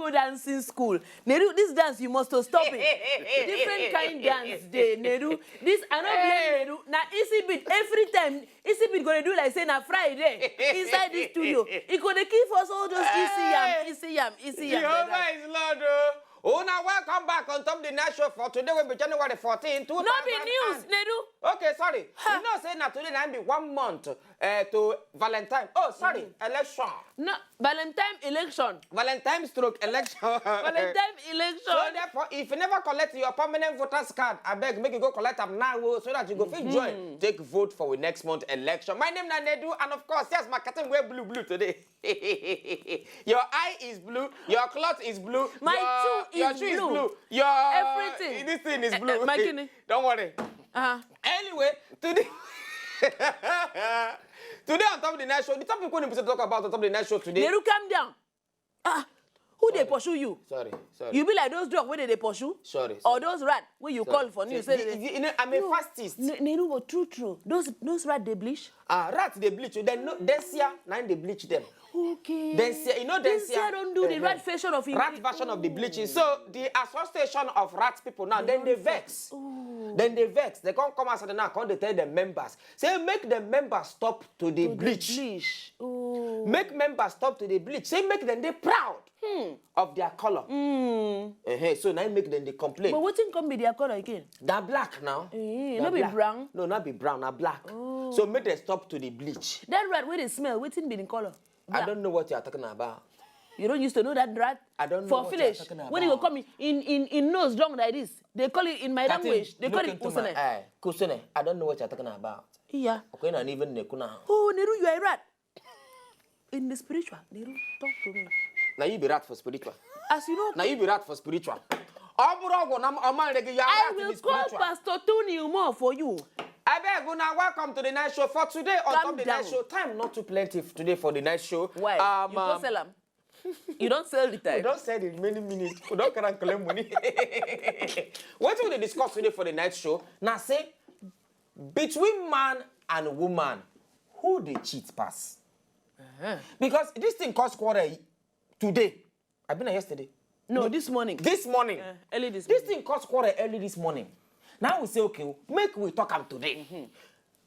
Neru dancing school. Neru, this dance you must stop it. Different kind dance day, Neru. This I don't blame Neru. Now easy bit every time. Easy bit gonna do like say na Friday inside the studio. He gonna keep us all those easy yam. Jehovah is Lord. Oh, now welcome back on top of the night show for today. Will be January 14, 2000. No be news, Neru. Okay, sorry. You know, say now today now be 1 month to Valentine. Oh, sorry, election. No, Valentine election. Valentine stroke election. Valentine election. So therefore, if you never collect your permanent voter's card, I beg make you go collect them now so that you go fit join. Take vote for the next month election. My name is Nedu, and of course, yes, my curtain wear blue today. Your eye is blue, your cloth is blue, your shoe is blue, your everything. This thing is blue. Don't worry. Anyway, today. Today on top of the night show, the topic we're going to talk about on top of the night show today. Neru, calm down. Who they pursue you? Sorry. You be like those dogs where they pursue? Sorry. Or those rats where you call for news? You know, I'm a fastest. Neru, but true. Those rats they bleach? Rats they bleach. Then Densia, now they bleach them. Okay. Densia, you know Densia don't do the rat version of it. Rat version of the bleaching. So the association of rat people now, then they vex. Then they vex. They can't come outside now, can't they tell the members. Say make the members stop to the bleach. Make members stop to the bleach. Say make them they proud of their color. So now make them they complain. But what thing come be their color again? They're black now. Not be brown? No, not be brown, they're black. So make them stop to the bleach. That rat where they smell, what thing be in color? Black. I don't know what you're talking about. You don't used to know that rat? I don't know for what village, you're talking about. when you come in nose long like this, they call it in my language. They call it kusene. Kusene. I don't know what you're talking about. Yeah. Okay, not even nekuna. Oh, Neru, you are a rat. In the spiritual, Neru, talk to me. Now you be rat for spiritual. As you know. Now you be rat for spiritual. I will call Pastor Tony more for you. I beg you now, welcome to the night show. For today, on top of the night show, time not too plenty today for the night show. Why? You don't sell them. You don't sell the time. We don't sell it many minutes. We don't can claim money. What will we discuss today for the night show? Now say, between man and woman, who they cheat pass? Because this thing caused quarrel today. I've been here yesterday. No, this morning. This morning. Early this morning. This thing caused quarrel early this morning. Now we say, okay, make we talk am today.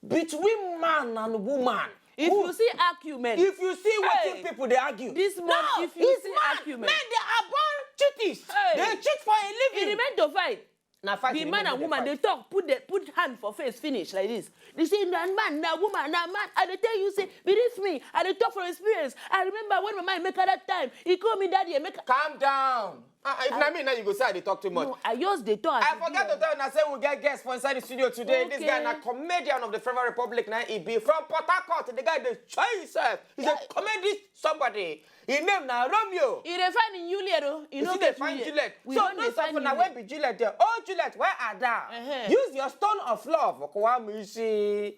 Between man and woman. If you see argument. If you see what people they argue. This morning, no, if you see argument. Men, they are born cheaties. They cheat for a living. It remain to fight. Now fight. The man and woman, they talk, put hand for face, finish like this. They say, that man, that woman, that man. And they tell you, say, believe me, and they talk from experience. I remember when my man make at that time, he called me daddy and make. Calm down. If not me, now you go say they talk too much. No, I just they talk. I forgot to tell you, I said we get guests for inside the studio today. Okay. This guy is a comedian of the Federal Republic, now he be from Port Harcourt. The guy the choice. He's a comedy somebody. His name now Romeo. He find in Juliet, you know. They find Juliet. So no stuff now where be Juliet there. Oh Juliet, where are they? Use your stone of love. Hashtag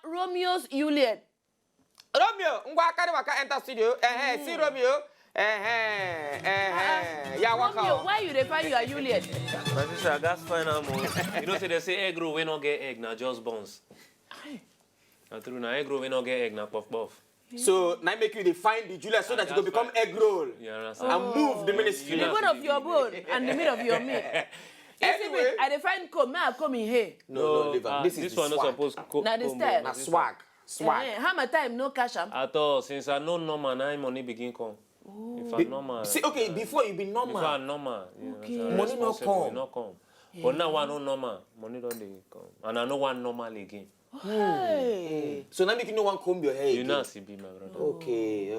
Romeo's Juliet. Romeo, waka enter studio. See Romeo. Yeah, Romeo, why you define you are Juliet? My sister, that's fine. You know, they say egg roll, we don't get egg, now just bones. That's true, now egg roll, we don't get egg, now puff. So, now make you define the Juliet so that you can become egg roll. And move the ministry. The bone of your bone and the meat of your meat. Anyway, I define come in here. No, leave it. This one not supposed to now this time. Now swag. How much time no cash am? At all, since I know normal, now money begin come. If I'm normal. See, okay, before you be normal. Before I'm normal. Okay. Money not come. Yeah. But now I know normal. Money don't come. And I know one normal again. Hey. So now make you no one comb your hair. You know, CB, my brother. Okay.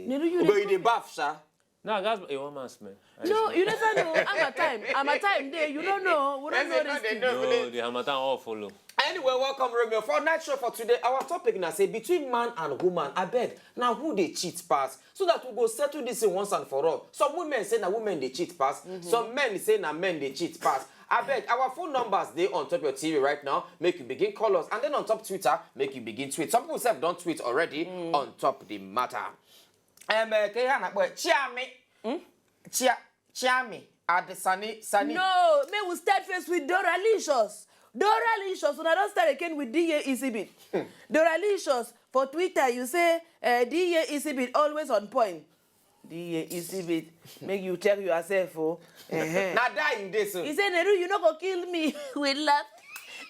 But you the bath, sir. No, that's a woman smell. No, you never know. I'm a time there. You don't know. We don't know this thing. No, the Hamatan all follow. Anyway, welcome Romeo. For night show for today, our topic now say between man and woman. I beg. Now who they cheat pass? So that we go settle this in once and for all. Some women say that women they cheat pass. Some men say that men they cheat pass. I beg, our phone numbers they on top of your TV right now. Make you begin call us. And then on top Twitter, make you begin tweet. Some people say don't tweet already on top the matter. Chiami. Sunny. No, may we start first with Doralicious. Doralicious, when I don't start again with DA Easybit. Doralicious, for Twitter, you say DA Easybit always on point. The easy bit make you check yourself, oh. Now die in this. He said, Neru, you not gonna kill me with love.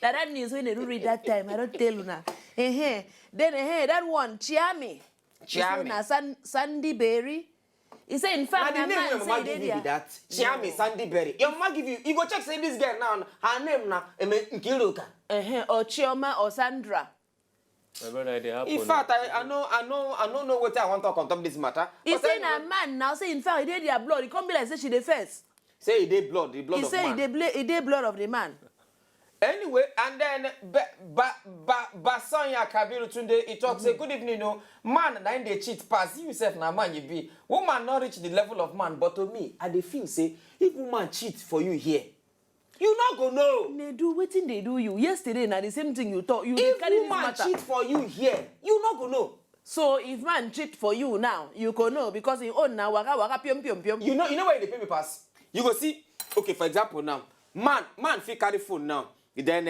That news when Neru read that time. I don't tell you now. Then that one, Chiami. Chiami. Sandy Berry. He said, in fact, the name your mama give you be that. Chiami Sandy Berry. Your mama give you. You go check say this girl now. Her name now. Nkiruka. Or Chioma or Sandra. My brother, they happen. In fact, I don't know what I want to talk on top of this matter. He said a man now say in fact he did their blood. He come be like say she the first. Say he did blood, the blood he of man. He did blood of the man. Anyway, and then Basanya Kabiru Tunde, he talks, say, good evening, no. Man, then they cheat pass. You yourself, na man you be. Woman not reach the level of man, but to me, I dey feel, say, if woman cheat for you here, you not go know. They do wetin they do you. Yesterday, now the same thing you thought. You if carry woman cheat for you here, you not go know. So if man cheat for you now, you go know because he own now waka pium pium pium. You know where they pay me pass? You go see, okay, for example now, man fit carry phone now. Then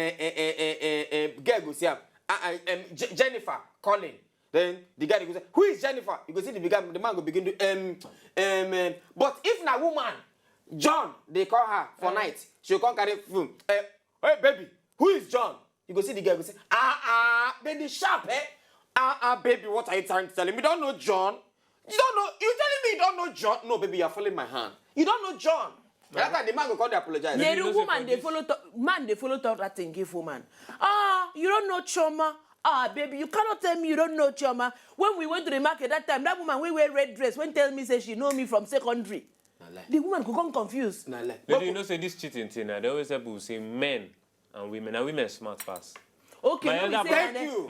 girl go see Jennifer calling. Then the guy go say, who is Jennifer? You go see the man go begin to but if na woman, John, they call her for night. She can't carry phone. Hey baby, who is John? You go see the guy go say, then the sharp, baby, what are you trying to tell me? You don't know John? You don't know? You telling me you don't know John? No, baby, you're following my hand. You don't know John. That's why the man go call to apologize. The woman they follow talk that thing give woman. You don't know Choma. Baby, you cannot tell me you don't know Choma. When we went to the market that time, that woman we wear red dress when tell me say she know me from secondary. The woman could come confused. But you know say this cheating thing, they always have to say men and women smart fast. Okay,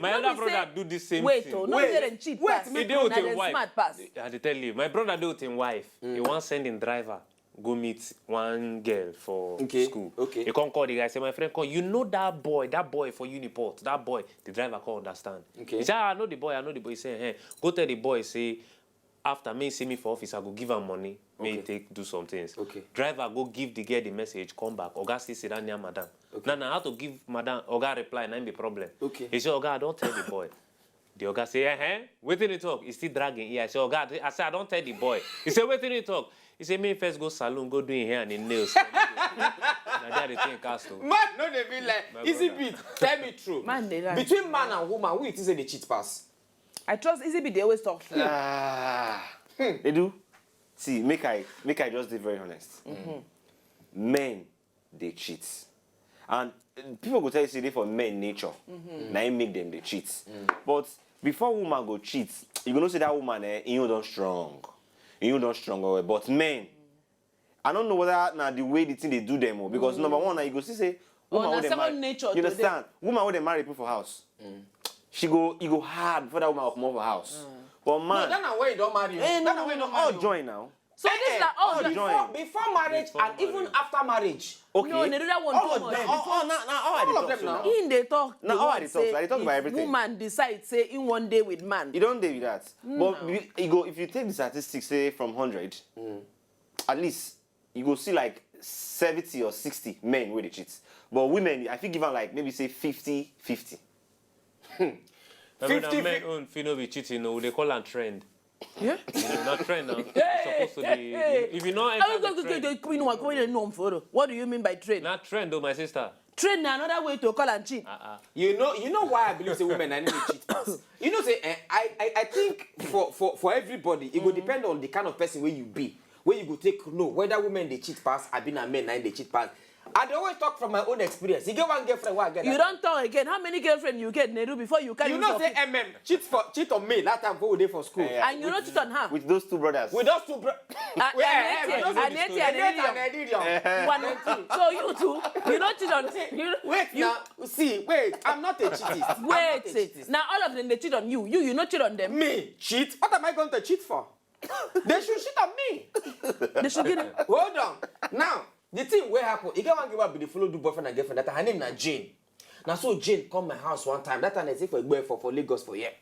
my elder brother do the same thing. Wait, no wait, cheat pass. He do with his wife. Smart pass. I had to tell you, my brother do with his wife. He wants sending driver go meet one girl for school. Okay. He can't call the guy. Say, my friend, call. You know that boy for Uniport. That boy, the driver can't understand. Okay. He said, I know the boy. He said, hey, go tell the boy, say, after me see me for office, I go give him money. May do some things. Okay. Driver go give the girl the message, come back. Oga still sit down near madam. Okay. Now, how to give madam, Oga reply, not be problem. Okay. He said, Oga, don't tell the boy. The Oga say, wait till he talk. He's still dragging here. I said, Oga, I said, I don't tell the boy. He said, wait till he talk. He said, me first go salon, go do in hair and in nails. Now the thing castle. Man, no, they be like, easy beat. Tell me true. Man, they lie. Between man and woman, who it is say they cheat pass? I trust easy bit they always talk. They do. See, make I just be very honest. Men, they cheat. And people go tell you, say they for men nature. Now it make them they cheat. But before woman go cheat, you gonna say that woman, you don't strong. You don't strong. But men, I don't know whether now the way the thing they do them, because number one, now you go see say, woman with them nature. You understand? Woman with them marry people for house. You go hard before that woman will come over house. But man, no, that's not where you don't marry. That's not where you don't marry. all join now. So this is all join. Before marriage and even after marriage. Okay. No, they do that one all too of much. them. All of them now. In they talk. Now all they talk. They talk about everything. Woman decide say in one day with man. You don't deal with that. But you go if you take the statistics say from 100, at least you go see like 70 or 60 men where they cheat. But women, I think give them like maybe say 50-50. 50 men own feel be cheating, no, they call it trend. Yeah. Not trend now. It's supposed to be. If you know what do you mean by trend? Not trend though, my sister. Trend na another way to call and cheat. You know why I believe say women are need to cheat pass. You know say I think for everybody it will depend on the kind of person where you be. Where you go take know whether women they cheat pass, I been a men and they cheat pass. I always talk from my own experience. You get one girlfriend, what I get? You don't talk again. How many girlfriends you get, Neru, before you can? You know say cheat on me that time go day for school. And you don't cheat on her. With those two brothers. With those two brothers. So you two, you don't cheat on. Wait. I'm not a cheatist. Wait. Now all of them they cheat on you. You not cheat on them. Me cheat? What am I going to cheat for? They should cheat on me. They should get it. Hold on. Now. The thing where happen, you get one give up with the follow do boyfriend and girlfriend. That her name na Jane. Now so Jane come my house one time. That time I say for Lagos for year.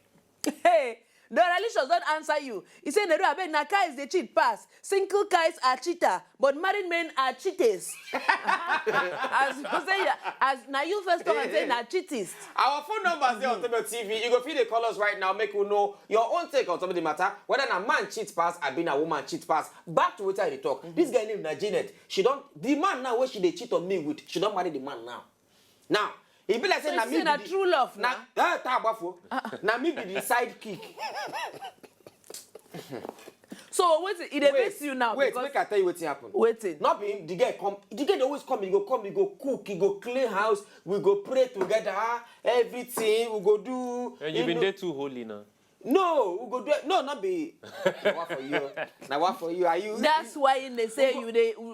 Hey, The Alicious don't answer you. He say, Neru, I beg, na guys they cheat pass. Single guys are cheater, but married men are cheaters. as you say, as now you first come and say na cheatist. Our phone numbers there on top of TV. You go feed the callers right now. Make you know your own take on top of the matter. Whether a man cheats pass, I been a woman cheats pass. Back to what I talk. This girl named Janet. She don't. The man now where she they cheat on me with. She don't marry the man now. Now. He be like saying, so na me na true love na. Na me be the sidekick. So wait, it affects you now. Wait, make I tell you what happened. Waiting. Not being the girl come. The girl always come. He go cook. He go clean house. We go pray together. Everything we go do. And you've been there too holy now. No, we go do it. No, not be. Now what for you? Now what for you? Are you? That's why they say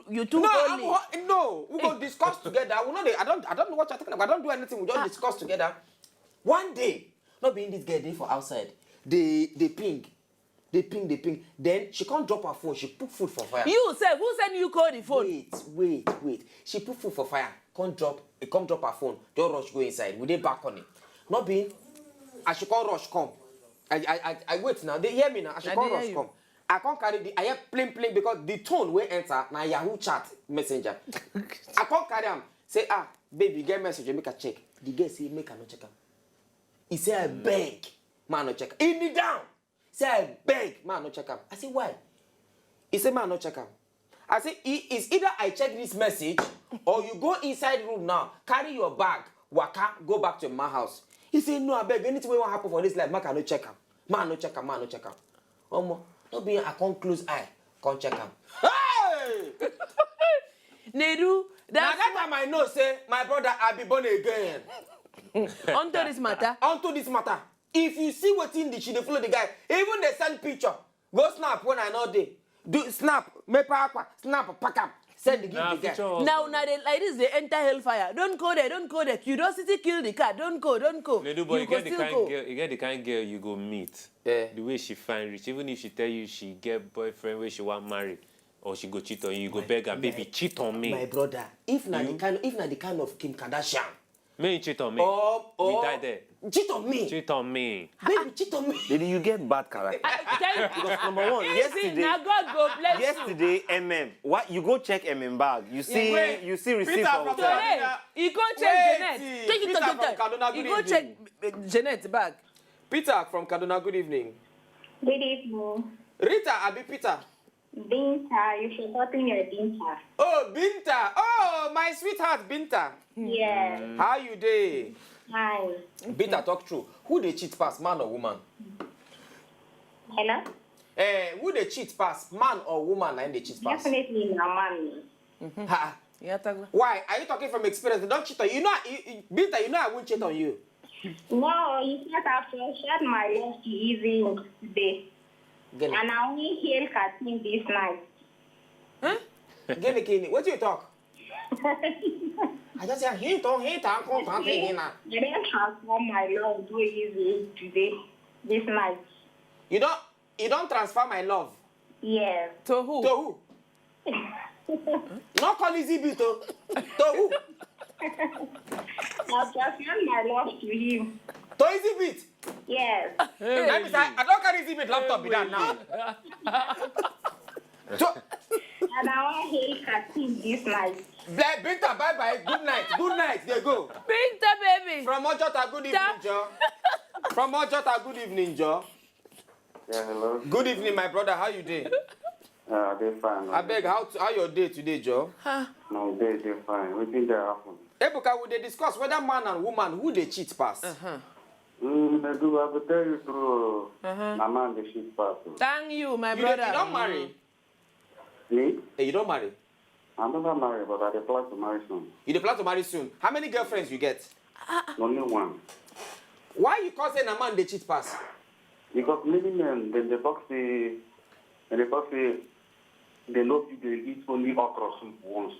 you too holy. No, we go discuss together. We know I don't know what you're talking about. I don't do anything. We just discuss together. One day, not being this girl there for outside. They ping. Then she can't drop her phone. She put food for fire. You say who send you call the phone? Wait. She put food for fire. Come drop her phone. Don't rush go inside. We dey back on it. Not being. I should call rush come. I wait now. They hear me now. I should call rush come. I can't carry the. I hear plain because the tone will enter na Yahoo chat messenger. I can't carry them. Say baby get message make a check. The girl say make her no check am. He say I beg man no check am. He kneel down. Say I beg man no check am. I say why? He say man no check am. I say it's either I check this message or you go inside room now carry your bag waka go back to my house. He say no I beg anything wey wan happen for this life man no check am. Man no check am. Omo no be I can't close eye can't check am. Hey! Neru, that time I know say my brother I be born again. Onto this matter. If you see what in the she dey follow the guy, even they send picture. Go snap when I know they do snap, make aqua, snap, pack up, send the give the guy. Now they like this, they enter hellfire. Don't go there. Curiosity kill the cat. Don't go. Nedu, but you get the kind girl you go meet. Yeah. The way she find rich, even if she tell you she get boyfriend where she want marry, or she go cheat on you, you go beg her, baby, cheat on me. My brother, if not the kind of Kim Kardashian. Me cheat on me. We die there. Cheat on me. Cheat on me. Baby, cheat on me. Did you get bad character? Because number one, now God go bless yesterday, what you go check bag. You see receipt from today. You go check Janet. You go check Janet's bag. Peter from Kaduna, good evening. Good evening. Rita, Abi Peter. Binta, you forgotten your Binta. Oh, Binta. Oh, my sweetheart, Binta. Yes. How you dey? Hi. Binta, talk true. Who they cheat pass, man or woman? Hello? Who they cheat pass, man or woman? And they cheat pass. Definitely no man. Ha. Why? Are you talking from experience? They don't cheat on you. Binta, you know I won't cheat on you. No, you said after I shared my love to easy today. And I only hear Katin this night. Huh? Kenny, what do you talk? I just say hint. I didn't transform my love to easy today, this night. You don't transfer my love? Yes. To who? To who? Not call easy bit. To who? I'll transfer my love to him. To easy bit? Yes. I don't carry easy bit laptop with that now. And I want to hear Katin this night. Binta, bye-bye. Good night. There go. Binta, baby. From Ojota, good evening, Joe. From Ojota, good evening, Joe. Yeah, hello. Good evening, my brother. How you doing? They fine. I beg, how your day today, Joe? No, they fine. We think they happen. Ebuka, would they discuss whether man and woman, who they cheat pass? They do. I will tell you through. My man, they cheat pass. Thank you, my You brother. don't marry? Me? You don't marry? I'm not married, but I plan to marry soon. You plan to marry soon. How many girlfriends you get? Only one. Why you call saying a man they cheat pass? Because many men, they talk say, they love you, they eat only okra soup once.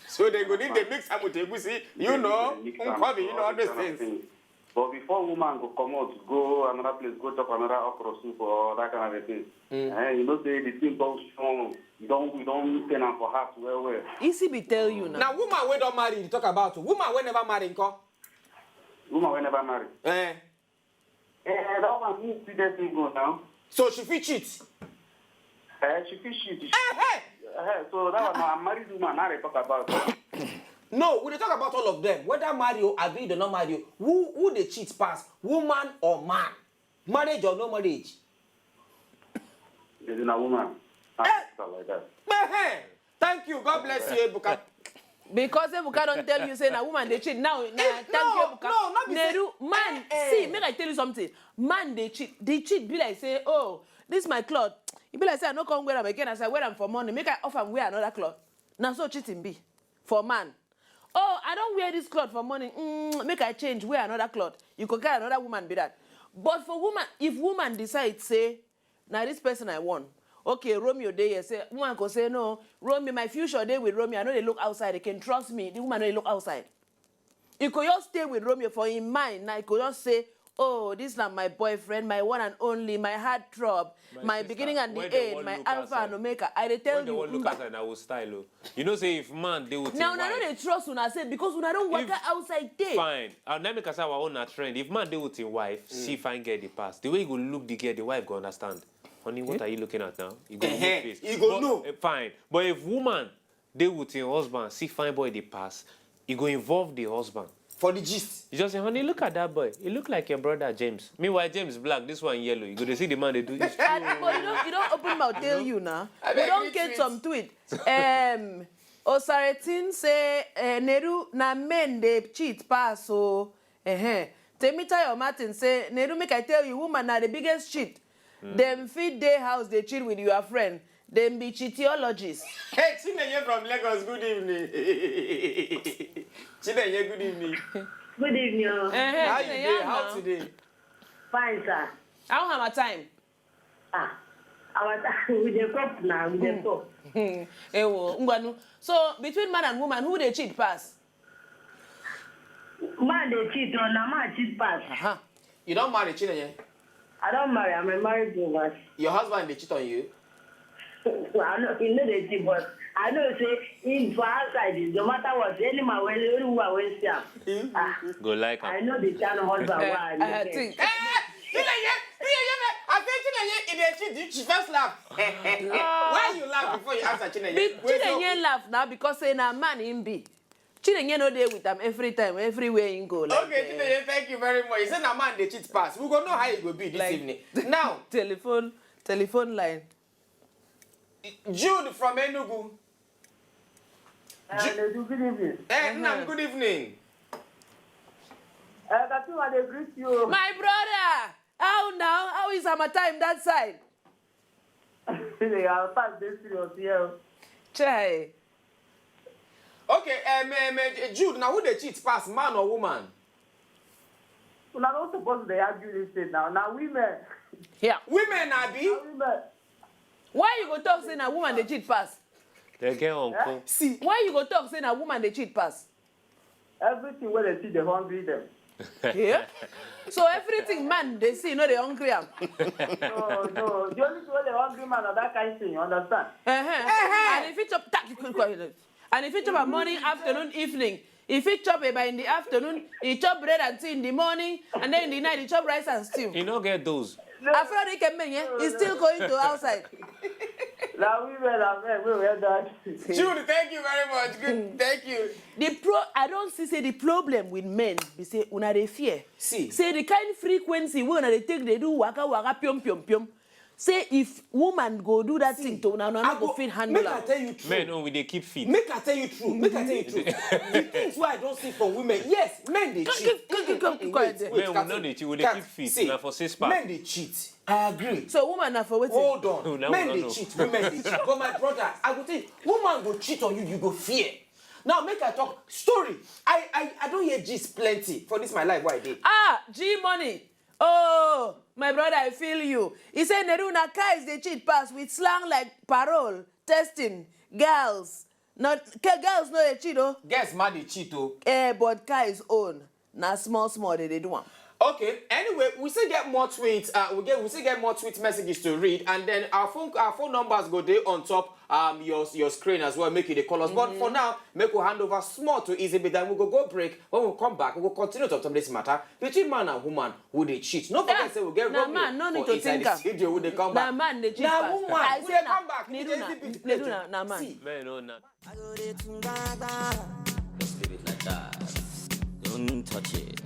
So they go need they mix am with egusi, you know all those things. But before woman go come out, go another place, go chop another okra soup or that kind of a thing. You know say the thing don't strong. We don't turn am for heart well. Easy be tell you now. Now woman we don't marry, you talk about woman we never marry, nko? Woman we never marry. That one means 2 days ago now. So she fit cheat. She fit cheat. So that one, I'm married woman, now they talk about. No, we dey talk about all of them. Whether marry or agree or not marry, who they cheat pass, woman or man? Marriage or no marriage? There's a woman. Like that. Thank you. God bless you, Ebuka. Because Ebuka don't tell you, say, a woman, they cheat. Now, thank you, Ebuka. No, not be Neru, man, see, make I tell you something. Man, they cheat. They cheat, be like, say, oh, this is my cloth. You be like, say, I no come wear them again. I say, wear them for money. Make I offer and wear another cloth. Now, so cheating be. For man. Oh, I don't wear this cloth for money. Make I change, wear another cloth. You could get another woman, be that. But for woman, if woman decides, say, now this person I want. Okay, Romeo day, say, woman could say, no, Romeo, my future day with Romeo, I know they look outside, they can trust me. The woman know they look outside. You could just stay with Romeo for in mind. Now you could just say, oh, this is not my boyfriend, my one and only, my heart throb, my sister, beginning and the end, my alpha and omega. I tell you, look outside, I will style. You know, say if man they would. Now, I know they trust when I say because when I don't work outside day. Fine. I'll never make our own trend. If man they would in wife, see if I can get the pass. The way you go look the girl, the wife go understand. Honey, what are you looking at now? You go look face. You go know. Fine. But if woman they would in husband, see fine boy the pass, you go involve the husband. For the gist. You just say, honey, look at that boy. He look like your brother James. Meanwhile, James black, this one yellow. You go to see the man they do. But you don't open mouth tell you now. You don't get some tweet. Osaratin say Neru na men they cheat pass so. Temitayo Martin say Neru make I tell you woman are the biggest cheat. Them feed their house they cheat with your friend. Them be cheatiologists. Hey, Chinenye from Lagos, good evening. Chinenye, good evening. Good evening. How you doing? How today? Fine, sir. How have my time? With the cup now, with the cup. So between man and woman, who they cheat pass? Man they cheat on, a man cheat pass. You don't marry Chinenye? I don't marry, I'm a married woman. Your husband they cheat on you? I know they cheat, but I know say in for outside, no matter what, any man will see. Go like I know the channel husband. I think Chinenye, she first laugh. Why you laugh before you answer Chinenye? Chinenye laugh now because say na man him be. Chinenye no dey with them every time, everywhere you go. Like, okay, Chinenye, thank you very much. You said na man they cheat pass. We gonna know how it will be this evening. Now, telephone line. Jude from Enugu. Good evening. Good evening. That's why they greet you. My brother, how now? How is our time that side? They are fast, they serious here. Chai. Okay, Jude, now who they cheat pass, man or woman? Well, I'm not supposed to argue this thing now. Now women. Yeah. Women, Abi. Women. Why you go talk saying a woman they cheat pass? they get uncle. See. Why you go talk saying a woman they cheat pass? Everything where they see, they hungry them. Yeah. So everything man they see, no they hungry am. No. The only thing where they hungry man are that kind of thing, you understand? And if it chop, and if it chop a morning, afternoon, evening, if it chop by in the afternoon, he chop bread and tea in the morning, and then in the night he chop rice and stew. You don't get those. After he came in, he's still going to outside. Now women are men, we wear that. Jude, thank you very much. Good, thank you. I don't see say the problem with men. They say una they fear. See. Say the kind frequency when they take they do waka pium pium pium. Say if woman go do that thing to una no go fit handle. Make I tell you true. Men, we they keep fit. Make I tell you true. Make I tell you true. The things why I don't see from women. Yes, men they cheat. Men will not they cheat. We they keep fit. See, Now for 6 pack. men they cheat. I agree. So woman are for waiting. Hold on. No, Men no, they no. cheat. Women they cheat. But my brother, I would say, woman go cheat on you, you go fear. Now make I talk story. I don't hear gist plenty for this my life. Why I did? G money. Oh, my brother, I feel you. He said Neruna guys they cheat pass with slang like parole, testing, girls. Not girls no they cheat oh. Guess man they cheat oh. But guys own. Now small they do one. Okay. Anyway, we still get more tweets. We still get more tweet messages to read, and then our phone numbers go there on top your screen as well. Make you the call us. But for now, make we hand over small to Easy Bit. Then we go break. When we come back, we will continue to talk about this matter between man and woman who they cheat. No forget say we get Romeo man, no need for to think inside the studio. Who they come back? Na man they cheat. Na woman who they come back. Neru na man. See. Man, no, no. Just leave it like that. Don't touch it.